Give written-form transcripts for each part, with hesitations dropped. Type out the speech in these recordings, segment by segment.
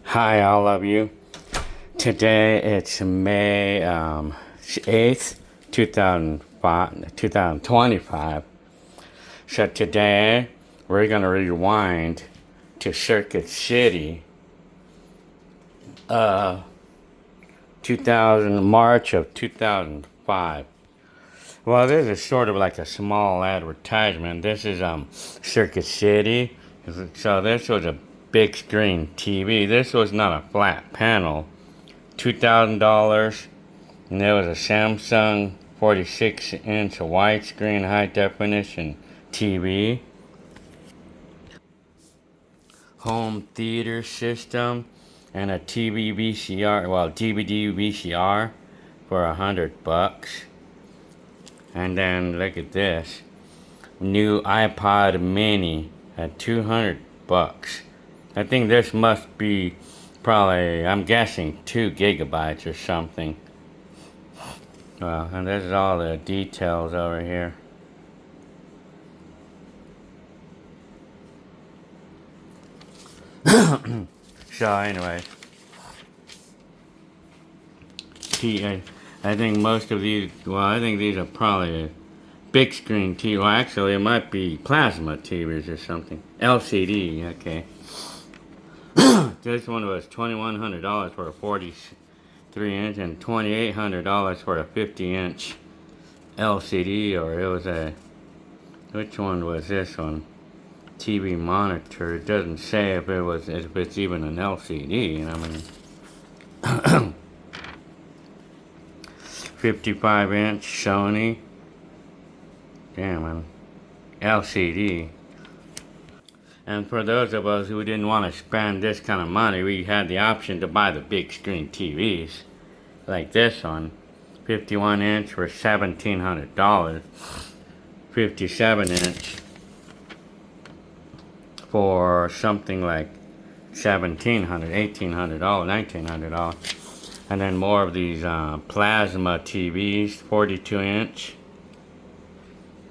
Hi, all of you. Today it's May 8th, 2025. So today we're going to rewind to Circuit City, 2000, March of 2005. Well, this is sort of like a small advertisement. This is Circuit City. So this was a big screen TV. This was not a flat panel. $2,000, and there was a Samsung 46-inch widescreen high definition TV, home theater system, and a TV VCR, well, DVD VCR for $100. And then look at this, new iPod Mini at $200. I think this must be probably, I'm guessing 2 gigabytes or something. Well, and this is all the details over here. So anyway, I think most of these, well, I think these are probably a big screen TV. Well, actually, it might be plasma TVs or something. LCD, okay. This one was $2,100 for a 43-inch and $2,800 for a 50-inch LCD, or it was a, which one was this one? TV monitor. It doesn't say if it's even an LCD, you know, I mean. 55-inch Sony. Damn, man. LCD. And for those of us who didn't want to spend this kind of money, we had the option to buy the big screen TVs. Like this one. 51-inch for $1,700. 57-inch for something like $1,700, $1,800, $1,900. And then more of these plasma TVs, 42-inch.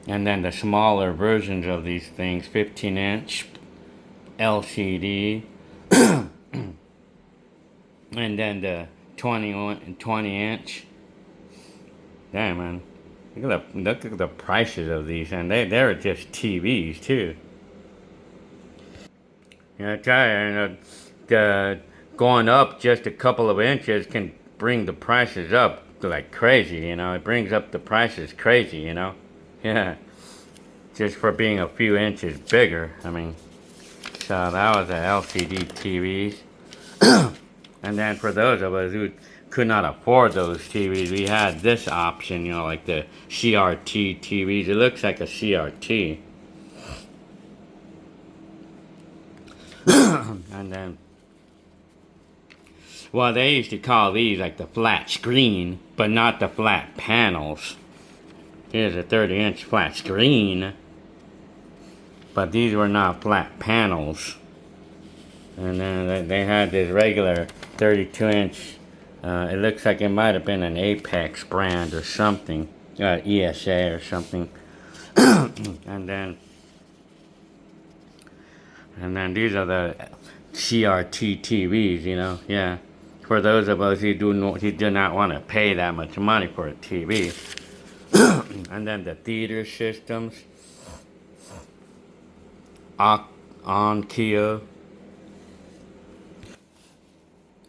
And then the smaller versions of these things, 15-inch LCD. And then the 20-inch. Damn, man. Look at the prices of these, and they're just TVs too. You know, I tell you, going up just a couple of inches can bring the prices up like crazy, you know. It brings up the prices crazy, you know. Yeah. Just for being a few inches bigger. I mean, so that was the LCD TVs. And then for those of us who could not afford those TVs, we had this option, you know, like the CRT TVs. It looks like a CRT. And then, well, they used to call these like the flat screen, but not the flat panels. Here's a 30-inch flat screen, but these were not flat panels. And then they had this regular 32-inch, it looks like it might have been an Apex brand or something, ESA or something. And then these are the CRT TVs, you know, yeah. For those of us who do not want to pay that much money for a TV. And then the theater systems. Onkyo.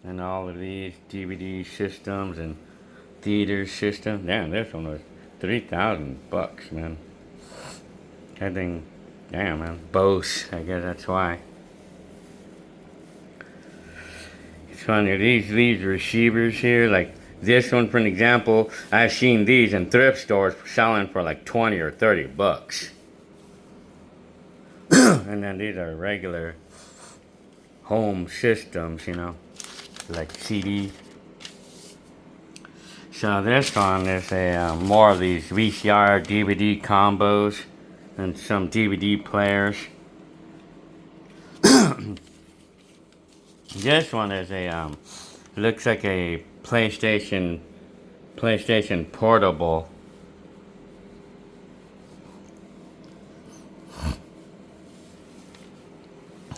And all of these DVD systems and theater systems. Damn, this one was $3,000, man. I think, damn, man. Bose, I guess that's why. It's funny, these receivers here, like this one for an example, I've seen these in thrift stores selling for like 20 or 30 bucks. And then these are regular home systems, you know, like CD. So this one is a more of these VCR DVD combos and some DVD players. This one is a looks like a PlayStation Portable.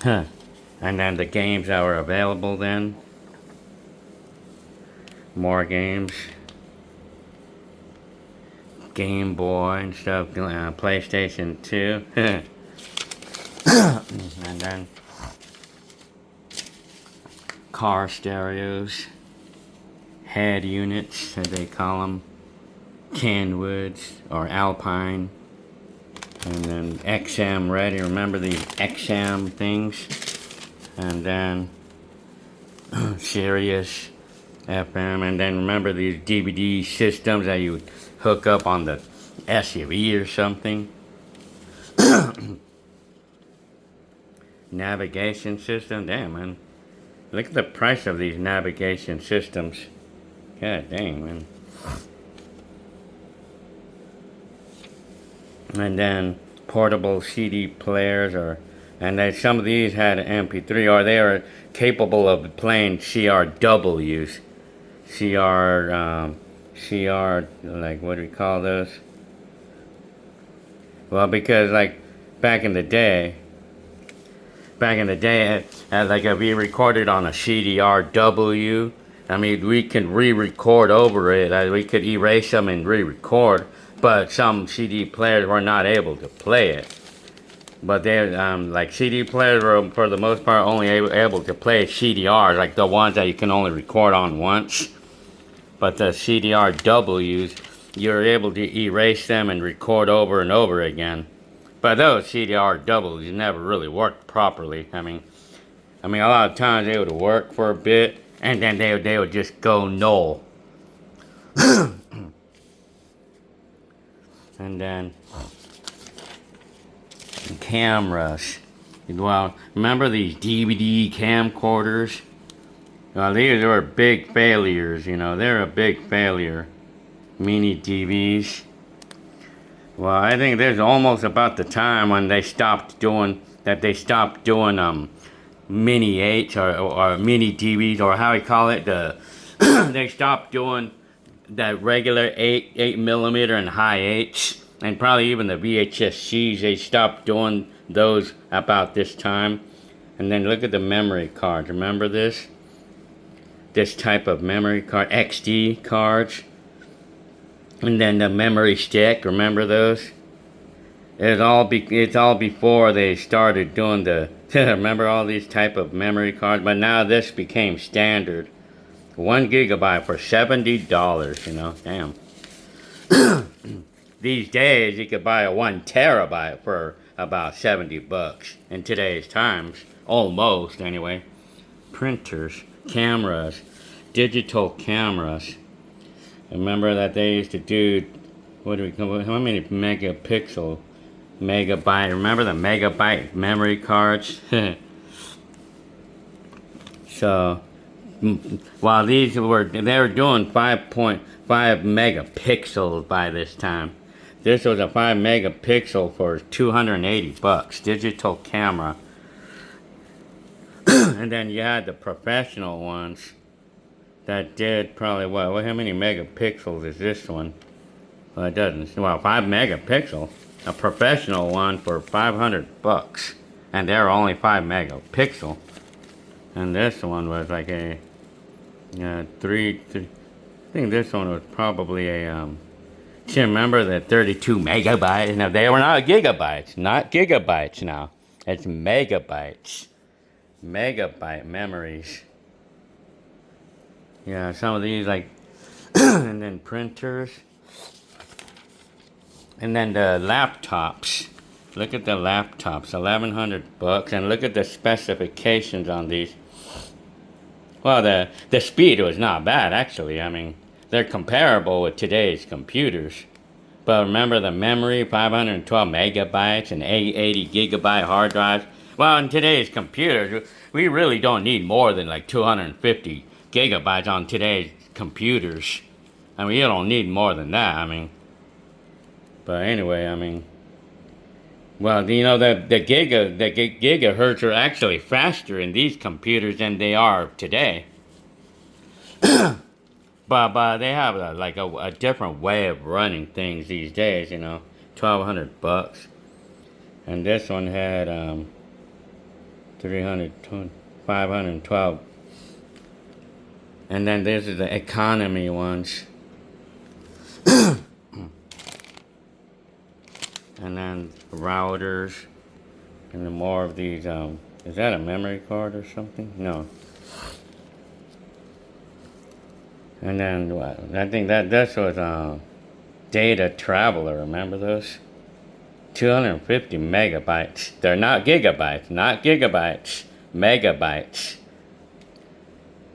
Huh. And then the games that were available then. More games. Game Boy and stuff. PlayStation 2. And then car stereos. Head units, as they call them. Kenwoods or Alpine. And then XM ready. Remember these XM things? And then Sirius FM. And then remember these DVD systems that you would hook up on the SUV or something? Navigation system. Damn, man. Look at the price of these navigation systems. God dang, man. And then portable CD players, and then some of these had an MP3, or they are capable of playing CRWs. Like, what do we call those? Well, because like back in the day, like if we recorded on a CDRW, I mean, we can re-record over it. We could erase them and re-record. But some CD players were not able to play it. But they, like CD players were, for the most part, only able to play CDRs, like the ones that you can only record on once. But the CDRWs, you're able to erase them and record over and over again. But those CDRWs never really worked properly. I mean, a lot of times they would work for a bit, and then they would just go null. And then cameras. Well, remember these DVD camcorders? Well, these were big failures, you know. They're a big failure. Mini DVs. Well, I think there's almost about the time when they stopped doing mini 8s or mini DVs, or how we call it. They stopped doing that regular 8mm and high 8s, and probably even the VHS-Cs, they stopped doing those about this time. And then look at the memory cards. Remember this type of memory card, XD cards. And then the memory stick, remember those? It's all before they started doing the remember all these type of memory cards. But now this became standard. 1 gigabyte for $70, you know, damn. These days, you could buy a 1 terabyte for about $70 in today's times. Almost, anyway. Printers, cameras, digital cameras. Remember that they used to do, how many megabyte? Remember the megabyte memory cards? So, while they were doing 5.5 megapixels by this time. This was a 5 megapixel for $280, digital camera. And then you had the professional ones that did probably how many megapixels is this one? Well, it doesn't. Well, 5 megapixel. A professional one for $500, and they're only 5 megapixel. And this one was like a three. I think this one was probably a remember the 32 megabytes? Now they were not gigabytes, now. It's megabytes. Megabyte memories. Yeah, some of these like, and then printers. And then the laptops. Look at the laptops, $1,100, and look at the specifications on these. Well, the speed was not bad, actually. I mean, they're comparable with today's computers. But remember the memory, 512 megabytes and 80 gigabyte hard drives? Well, in today's computers, we really don't need more than like 250 gigabytes on today's computers. I mean, you don't need more than that, I mean. But anyway, I mean, well, you know, the gigahertz are actually faster in these computers than they are today. But they have a different way of running things these days, you know. $1,200. And this one had 320, 512. And then this is the economy ones. And then routers. And then more of these, is that a memory card or something? No. And then, I think this was, Data Traveler, remember those? 250 megabytes. They're not gigabytes, megabytes.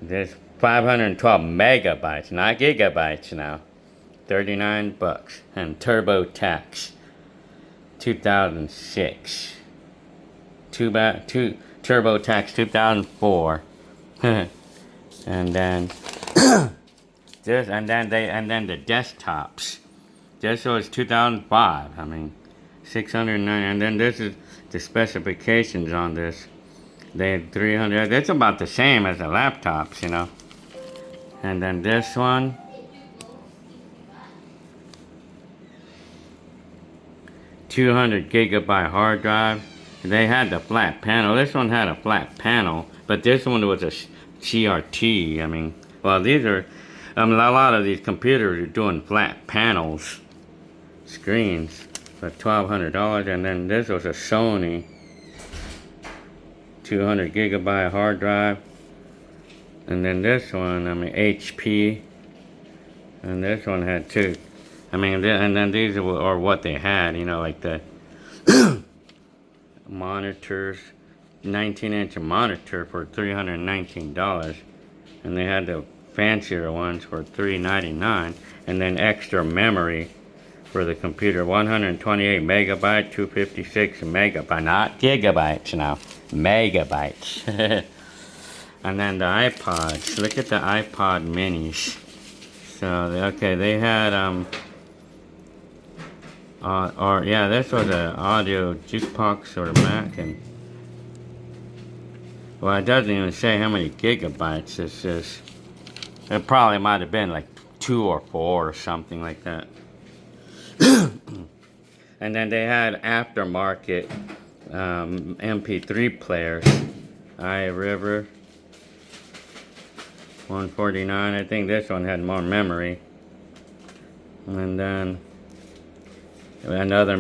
There's 512 megabytes, not gigabytes now. 39 bucks. And TurboTax, 2006. TurboTax 2004. And then this, and then the desktops. This was 2005. I mean, 609. And then this is the specifications on this. They had 300. That's about the same as the laptops, you know. And then this one, 200 gigabyte hard drive. They had the flat panel. This one had a flat panel, but this one was a CRT. I mean, well, these are, a lot of these computers are doing flat panels, screens, for $1,200. And then this was a Sony, 200 gigabyte hard drive. And then this one, I mean, HP. And this one had two. I mean, and then these are what they had, you know, like the monitors, 19-inch monitor for $319, and they had the fancier ones for $399, and then extra memory for the computer, 128 megabyte, 256 megabyte, not gigabytes now, megabytes. And then the iPods, look at the iPod minis. So, okay, they had, yeah, this was an audio jukebox or Mac, and well, it doesn't even say how many gigabytes this is. It probably might have been like 2 or 4 or something like that. And then they had aftermarket MP3 players. iRiver 149. I think this one had more memory. And then another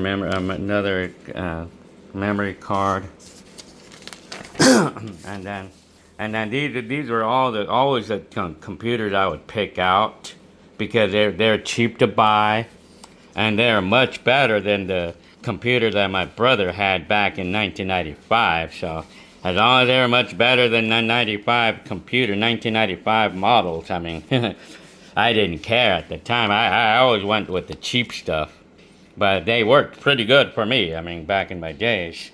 memory card. and then these were always the computers I would pick out because they're cheap to buy, and they're much better than the computer that my brother had back in 1995. So as long as they were much better than the 1995 models, I mean, I didn't care at the time. I always went with the cheap stuff. But they worked pretty good for me, I mean, back in my days.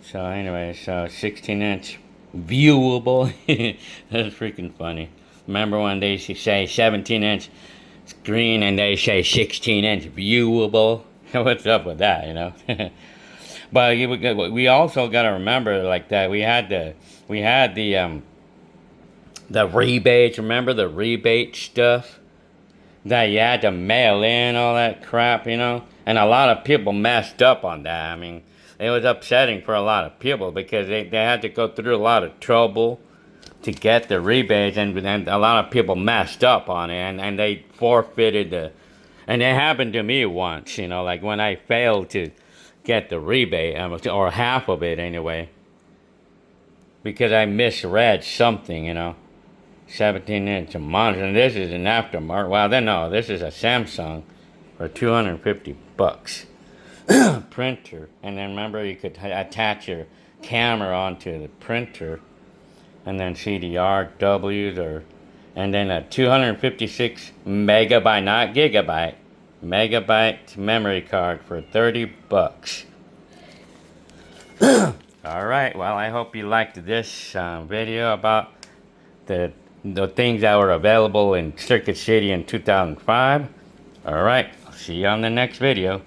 So anyway, so 16-inch viewable. That's freaking funny. Remember when they say 17-inch screen and they say 16-inch viewable? What's up with that, you know? But we also got to remember, like, that we had the rebates. Remember the rebate stuff? That you had to mail in all that crap, you know? And a lot of people messed up on that. I mean, it was upsetting for a lot of people because they had to go through a lot of trouble to get the rebates, and a lot of people messed up on it, and they forfeited the... And it happened to me once, you know, like when I failed to get the rebate, or half of it anyway, because I misread something, you know. 17-inch monitor, and this is an aftermarket. Well, then no, this is a Samsung for $250. Printer, and then remember you could attach your camera onto the printer, and then CDR-Ws, and then a 256 megabyte, not gigabyte, megabyte memory card for $30. All right, well, I hope you liked this video about the things that were available in Circuit City in 2005. All right, I'll see you on the next video.